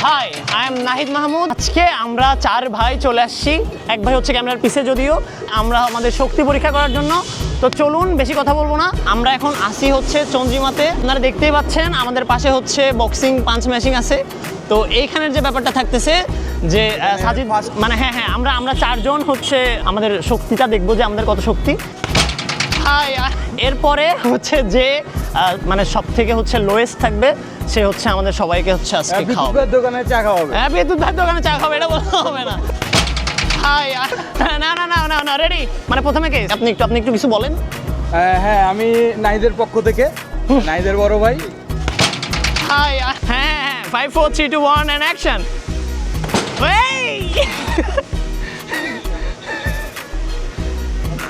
High, I am Nahid Mahmud. আজকে আমরা 4 ভাই চলে আসছি। এক ভাই হচ্ছে ক্যামেরার পিছে, যদিও আমরা আমাদের শক্তি পরীক্ষা করার জন্য। তো চলুন, বেশি কথা বলবো না, আমরা এখন আসি হচ্ছে চন্দ্রিমাতে। আপনারা দেখতেই পাচ্ছেন আমাদের পাশে হচ্ছে বক্সিং পাঞ্চ ম্যাচিং আছে। তো এইখানের যে ব্যাপারটা থাকতেছে যে সাজিদ, মানে হ্যাঁ আমরা 4 জন হচ্ছে আমাদের শক্তিটা দেখবো যে আমাদের কত শক্তি। এরপরে হচ্ছে যে মানে সব থেকে হচ্ছে লোয়েস্ট থাকবে সে হচ্ছে আমাদের সবাইকে হচ্ছে আজকে খাওয়াবে। দোকানে চা খাওয়াবে। হ্যাঁ, বিদ্যুৎ ভাইয়ের দোকানে চা খাওয়াবে, এটা বলতে হবে না। না রেডি। মানে প্রথমে কে? আপনি একটু কিছু বলেন। হ্যাঁ, আমি নাহিদের পক্ষ থেকে, নাহিদের বড় ভাই। হ্যাঁ 5 4 3 2 1 and action.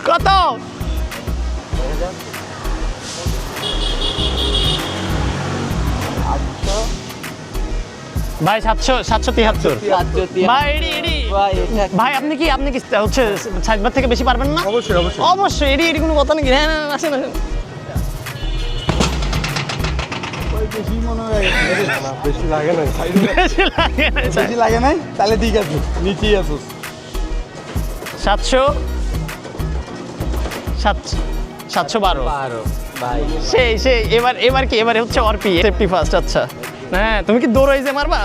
কত? ভাই 773। ভাই এডি ভাই আপনি কি হচ্ছে সাইডবার থেকে বেশি পারবেন না? অবশ্যই এডি কোনো কথা নাকি? হ্যাঁ আসেন। বেশি লাগে নাই, তাহলে ঠিক আছে, নিচেই আছো। 712 ভাই। সেই এবারে হচ্ছে অরপি সেফটি ফার্স্ট। আচ্ছা হ্যাঁ, তুমি কি দৌড়াইছে মারবা?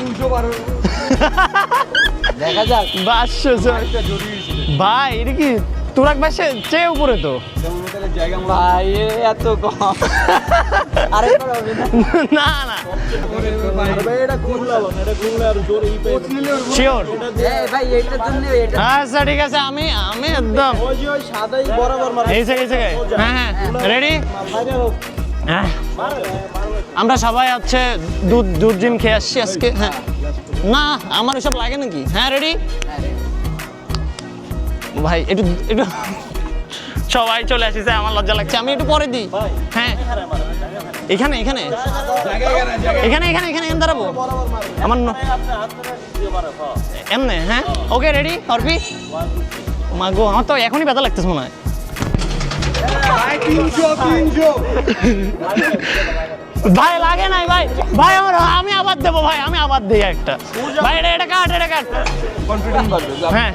212 দেখা যাক। ভাই এটা কি তুরাক ভাইসে চেয়ে উপরে তো ভাই, এত কম। না শিওর। আচ্ছা ঠিক আছে, আমি একদম হ্যাঁ রেডি। হ্যাঁ আমরা সবাই হচ্ছে দুধ জিম খেয়ে আসছি আজকে। হ্যাঁ না, আমার এসব লাগে নাকি? হ্যাঁ রেডি ভাই। একটু সবাই চলে আসিছে, আমার লজ্জা লাগছে, আমি একটু পরে দিই। হ্যাঁ এখানে দাঁড়াবো আমার এমনে। হ্যাঁ ওকে রেডি অর্পি। মাগো আমার তো এখনই ব্যথা লাগতেছে মনে হয়। ভাই লাগে নাই ভাই আমি আবার দেবো ভাই, আমি আবার দিই একটা। ভাই এটা কাট হ্যাঁ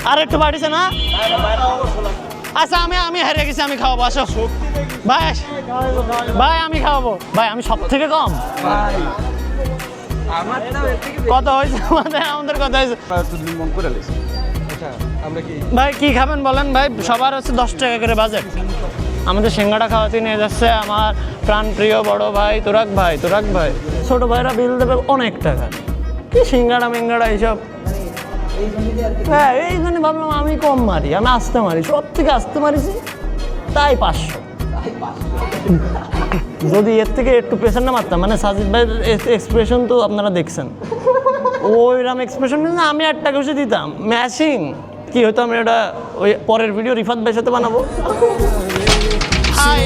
আর একটু বাড়িছে না? আচ্ছা আমি হেরে গেছি, আমি খাওয়াবো। আসো ভাই আমি খাওয়াবো ভাই, আমি সব থেকে কম। কত হয়েছে আমাদের কত হয়েছে ভাই? কি খাবেন বলেন ভাই? সবার হচ্ছে 10 টাকা করে বাজেট। আমাদের সিঙ্গাড়া খাওয়াতে নিয়ে যাচ্ছে আমার প্রাণপ্রিয় বড় ভাই তুরাক ভাই। ছোট ভাইরা বিল দেবে অনেক টাকা। কি সিঙ্গাড়া মিঙ্গাড়া এইসব। হ্যাঁ এই জন্য ভাবলাম আমি কম মারি, আমি আস্তে মারি, সব থেকে আস্তে মারিছি, তাই 500। যদি এর থেকে একটু প্রেশার না মারতাম, মানে সাজিদ ভাইয়ের এক্সপ্রেশন তো আপনারা দেখছেন, ওইরকম এক্সপ্রেশন না আমি 1 টাকা বসে দিতাম ম্যাচিং। কি হতো আমরা এটা ওই পরের ভিডিও রিফাত ভাইয়ের সাথে বানাবো। হাই